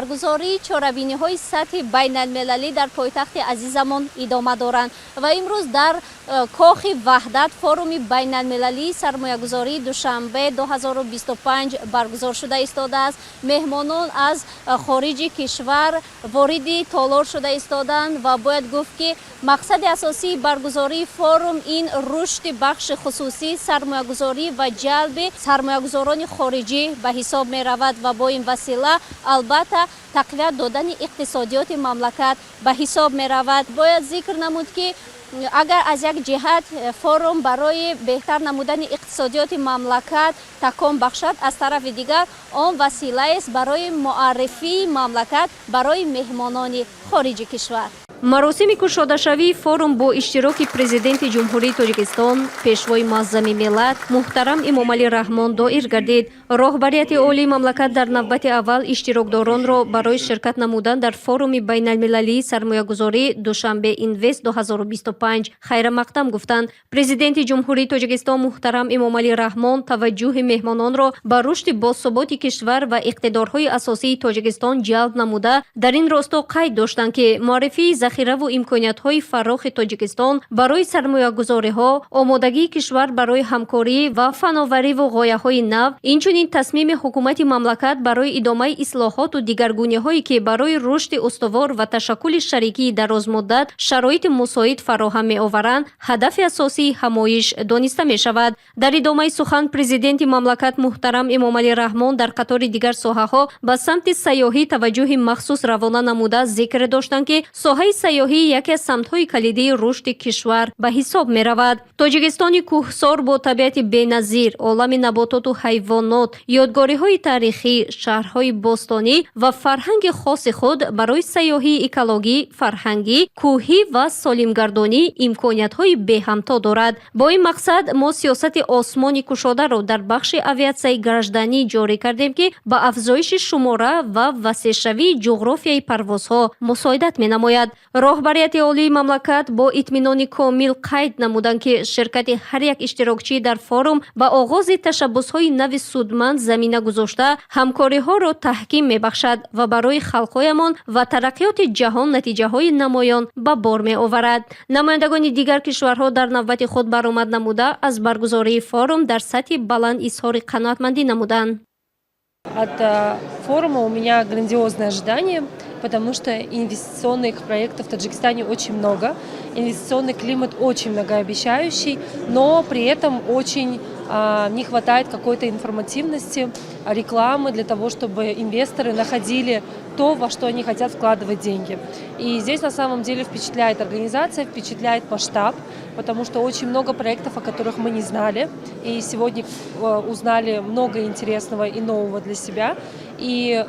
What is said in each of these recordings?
баргузории чорабиниҳои сатҳи байналмилалӣ дар пойтахти азизамон идома доранд ва имрӯз дар кохи ваҳдат форуми байналмилалии сармоягузории душанбе 2025 баргузор шуда истодааст. меҳмонон аз хориҷи кишвар вориди толор шуда истоданд ва бояд гуфт ки мақсади асосии баргузории форум ин рушди бахши хусусӣ сармоягузорӣ ва ҷалби сармоягузорони хориҷӣ ба ҳисоб меравад ва бо ин васила албатта тақвият додани иқтисодиёти мамлакат ба ҳисоб меравад. бояд зикр намуд ки агар аз як ҷиҳат форум барои беҳтар намудани иқтисодиёти мамлакат такон бахшад, аз тарафи дигар он василаест барои муаррифии мамлакат барои меҳмонони хориҷи кишвар. маросими кушодашавии форум бо иштироки президенти ҷумҳурии Тоҷикистон, пешвои муаззами миллат муҳтарам Эмомалӣ Раҳмон доир гардид. роҳбарияти олии мамлакат дар навбати аввал иштирокдоронро барои ширкат намудан дар форуми байналмилалии сармоягузорӣ Душанбе Инвест 2025 хайрамақдам гуфтанд. президенти ҷумҳурии Тоҷикистон муҳтарам Эмомалӣ Раҳмон таваҷҷӯҳи меҳмононро ба рушди босуботи кишвар ва иқтидорҳои асосии Тоҷикистон ҷалб намуда дар ин росто қайд доштанд ки муаррифии захираву имкониятҳои фарохи Тоҷикистон барои сармоягузориҳо, омодагии кишвар барои ҳамкорӣ ва фановариву ғояҳои нав, инчунин тасмими ҳукумати мамлакат барои идомаи ислоҳоту дигаргуниҳое ки барои рушди устувор ва ташаккули шарикии дарозмуддат шароити мусоид фароҳам меоваранд, ҳадафи асосии ҳамоиш дониста мешавад. дар идомаи сухан президенти мамлакат муҳтарам Эмомалӣ Раҳмон дар қатори дигар соҳаҳо ба самти сайёҳӣ таваҷҷӯҳи махсус равона намуда зикр доштанд ки соҳаи сайёҳӣ яке аз самтҳои калидии рушди кишвар ба ҳисоб меравад. тоҷикистони кӯҳсор бо табиати беназир, олами набототу ҳайвонот, ёдгориҳои тарихӣ, шаҳрҳои бостонӣ ва фарҳанги хоси худ барои сайёҳии экологӣ, фарҳангӣ, кӯҳӣ ва солимгардонӣ имкониятҳои беҳамто дорад. бо ин мақсад мо сиёсати осмони кушодаро дар бахши авиатсияи гражданӣ ҷорӣ кардем ки ба афзоиши шумора ва васеъшавии ҷуғрофияи парвозҳо мусоидат менамояд. роҳбарияти олии мамлакат бо итминони комил қайд намуданд ки ширкати ҳар як иштирокчӣ дар форум ба оғози ташаббусҳои нави судманд замина гузошта ҳамкориҳоро таҳким мебахшад ва барои халқҳоямон ва тараққиёти ҷаҳон натиҷаҳои намоён ба бор меоварад. намояндагони дигар кишварҳо дар навбати худ баромад намуда аз баргузории форум дар сатҳи баланд изҳори қаноатмандӣ намуданд. От форума у меня грандиозное ожидание, потому что инвестиционных проектов в Таджикистане очень много. Инвестиционный климат очень многообещающий, но при этом очень не хватает какой-то информативности, рекламы для того, чтобы инвесторы находили то, во что они хотят вкладывать деньги. И здесь на самом деле впечатляет организация, впечатляет масштаб, потому что очень много проектов, о которых мы не знали. И сегодня узнали много интересного и нового для себя. И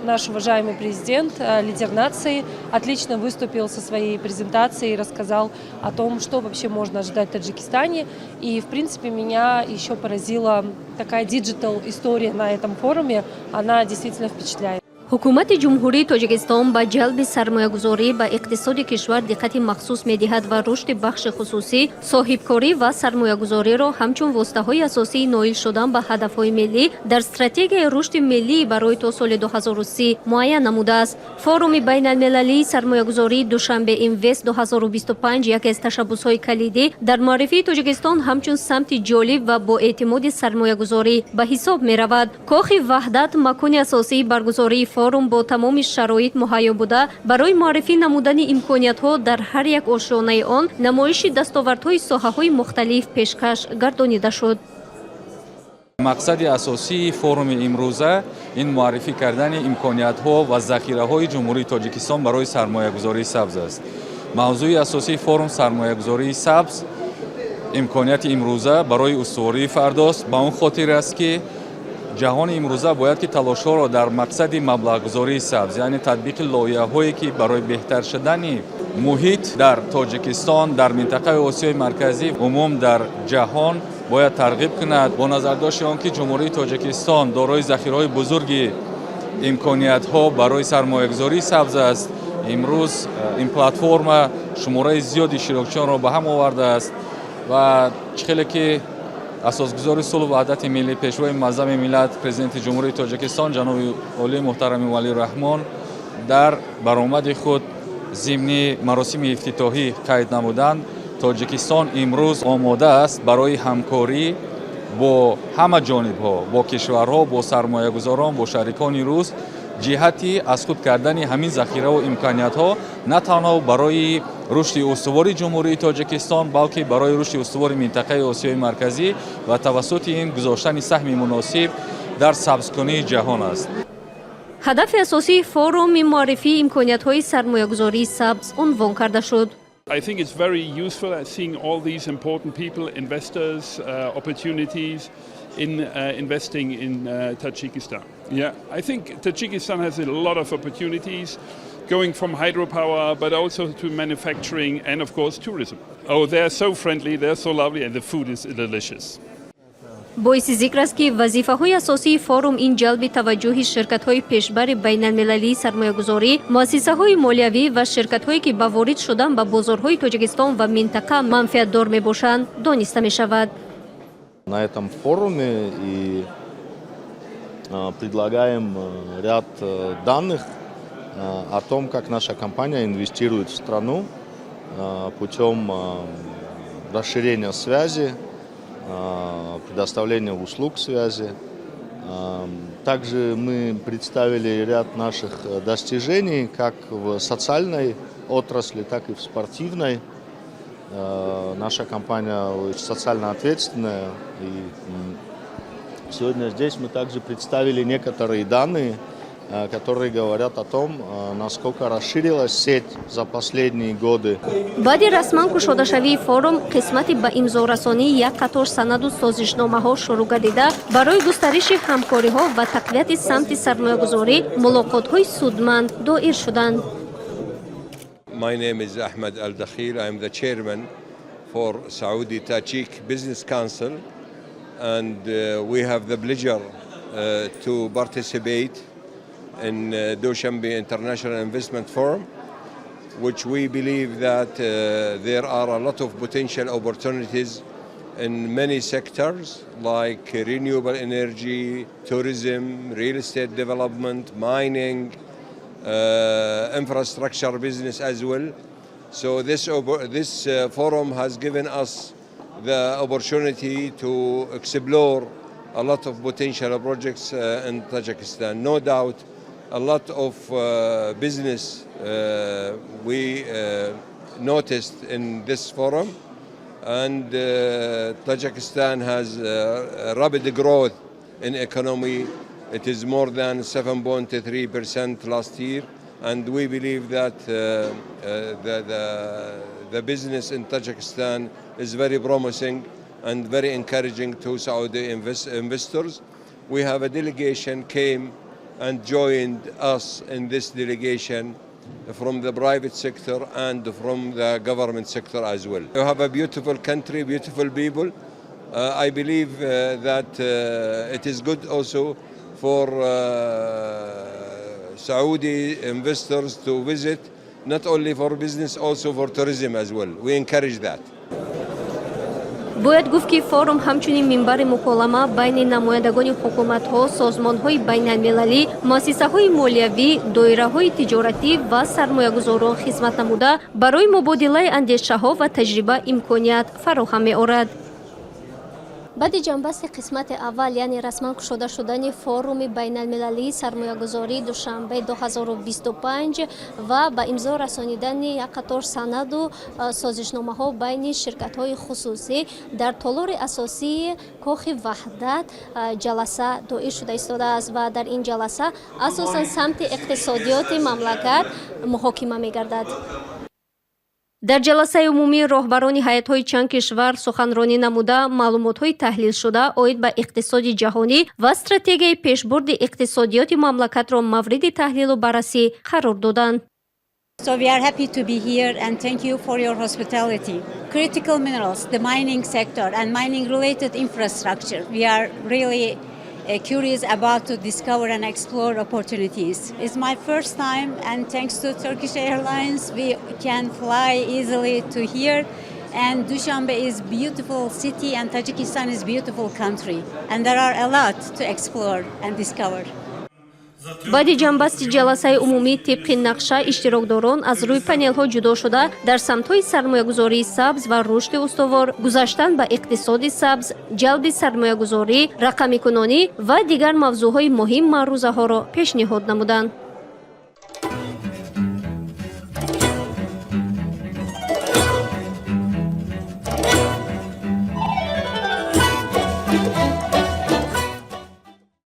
наш уважаемый президент, лидер нации, отлично выступил со своей презентацией и рассказал о том, что вообще можно ожидать в Таджикистане. И, в принципе, меня еще поразила такая диджитал-история на этом форуме. Она действительно впечатляет. ҳукумати ҷумҳурии Тоҷикистон ба ҷалби сармоягузорӣ ба иқтисоди кишвар диққати махсус медиҳад ва рушди бахши хусусӣ, соҳибкорӣ ва сармоягузориро ҳамчун воситаҳои асосии ноил шудан ба ҳадафҳои миллӣ дар стратегияи рушди миллӣ барои то соли 2030 муайян намудааст. форуми байналмилалии сармоягузории Душанбе Инвест 2025 яке аз ташаббусҳои калидӣ дар муаррифии Тоҷикистон ҳамчун самти ҷолиб ва боэътимоди сармоягузорӣ ба ҳисоб меравад. кохи ваҳдат макони асосии баргузории форум бо тамоми шароит муҳайё буда барои муаррифӣ намудани имкониятҳо дар ҳар як ошёнаи он намоиши дастовардҳои соҳаҳои мухталиф пешкаш гардонида шуд. мақсади асосии форуми имрӯза ин муаррифӣ кардани имкониятҳо ва захираҳои ҷумҳурии Тоҷикистон барои сармоягузории сабз аст. мавзӯи асосии форум сармоягузории сабз имконияти имрӯза барои устувории фардост. ба он хотир аст ки ҷаҳони имрӯза бояд ки талошҳоро дар мақсади маблағгузории сабз, яъне татбиқи лоиҳаҳое ки барои беҳтар шудани муҳит дар Тоҷикистон, дар минтақаи Осиёи марказӣ, умум дар ҷаҳон бояд тарғиб кунад. бо назардошти он ки ҷумҳурии Тоҷикистон дорои захираҳои бузурги имкониятҳо барои сармоягузории сабз аст, имрӯз ин платформа шумораи зиёди широкчиёнро ба ҳам овардааст ва чӣ хеле ки асосгузори сулҳу ваҳдати миллӣ пешвои муаззами миллат президенти ҷумҳурии Тоҷикистон ҷаноби олии муҳтарами Валиурраҳмон дар баромади худ зимни маросими ифтитоҳӣ қайд намуданд. Тоҷикистон имрӯз омода аст барои ҳамкорӣ бо ҳама ҷонибҳо, бо кишварҳо, бо сармоягузорон, бо шарикони рус ҷиҳати аз худ кардани ҳамин захираву имкониятҳо на танҳо барои рушди устувори ҷумҳурии Тоҷикистон, балки барои рушди устувори минтақаи Осиёи марказӣ ва тавассути ин гузоштани саҳми муносиб дар сабзкунии ҷаҳон аст. ҳадафи асосии форуми муаррифии имкониятҳои сармоягузории сабз унвон карда шуд. I think it's very useful at seeing all these important people, investors, opportunities in investing in Tajikistan. Yeah, I think Tajikistan has a lot of opportunities going from hydropower, but also to manufacturing and, of course, tourism. Oh, they're so friendly, they're so lovely, and the food is delicious. боиси зикр аст ки вазифаҳои асосии форум ин ҷалби таваҷҷӯҳи ширкатҳои пешбари байналмилалии сармоягузорӣ, муассисаҳои молиявӣ ва ширкатҳое ки ба ворид шудан ба бозорҳои Тоҷикистон ва минтақа манфиатдор мебошанд дониста мешавад. На этом форуме и предлагаем ряд данных о том, как наша компания инвестирует в страну путем расширения связи, предоставления услуг связи. Также мы представили ряд наших достижений как в социальной отрасли, так и в спортивной. Наша компания очень социально ответственная. И сегодня здесь мы также представили некоторые данные, которые говорят о том, насколько расширилась сеть за последние годы. баъди расман кушодашавии форум қисмати ба имзорасонии як қатор санаду созишномаҳо шурӯъ гардида барои густариши ҳамкориҳо ва тақвияти самти сармоягузорӣ мулоқотҳои судманд доир шуданд. My name is Ahmed Al-Dakhil. I am the chairman for Saudi Tajik Business Council, and we have the pleasure to participate in Dushanbe International Investment Forum, which we believe that there are a lot of potential opportunities in many sectors like renewable energy, tourism, real estate development, mining, infrastructure business as well. So this forum has given us the opportunity to explore a lot of potential projects in Tajikistan. No doubt a lot of business we noticed in this forum, and Tajikistan has rapid growth in economy. It is more than 7.3% last year, and we believe that the business in Tajikistan is very promising and very encouraging to Saudi investors. We have a delegation came and joined us in this delegation from the private sector and from the government sector as well. We have a beautiful country, beautiful people. I believe that it is good also for Saudi investors to visit, not only for business, also for tourism as well. We encourage that. бояд гуфт ки форум ҳамчунин минбари муколама байни намояндагони ҳукуматҳо, созмонҳои байналмилалӣ, муассисаҳои молиявӣ, доираҳои тиҷоратӣ ва сармоягузорон хизмат намуда барои мубодилаи андешаҳо ва таҷриба имконият фароҳам меорад. баъди ҷанбасти қисмати аввал, яъне расман кушода шудани форуми байналмилалии сармоягузории душанбе 2025 ва ба имзо расонидани як қатор санаду созишномаҳо байни ширкатҳои хусусӣ дар толори асосии кохи ваҳдат ҷаласа доир шуда истодааст ва дар ин ҷаласа асосан самти иқтисодиёти мамлакат муҳокима мегардад. дар ҷаласаи умумӣ роҳбарони ҳайатҳои чанд кишвар суханронӣ намуда маълумотҳои таҳлилшуда оид ба иқтисоди ҷаҳонӣ ва стратегияи пешбурди иқтисодиёти мамлакатро мавриди таҳлилу баррасӣ қарор доданд. So we are happy to be here and thank you for your hospitality. Critical minerals, the mining sector and mining related infrastructure. We are really curious about to discover and explore opportunities. It's my first time, and thanks to Turkish Airlines we can fly easily to here. And Dushanbe is beautiful city and Tajikistan is beautiful country. And there are a lot to explore and discover. баъди ҷанбасти ҷаласаи умумӣ тибқи нақша иштирокдорон аз рӯи панелҳо ҷудо шуда дар самтҳои сармоягузории сабз ва рушди устувор, гузаштан ба иқтисоди сабз, ҷалби сармоягузорӣ, рақамикунонӣ ва дигар мавзӯъҳои муҳим маърузаҳоро пешниҳод намуданд.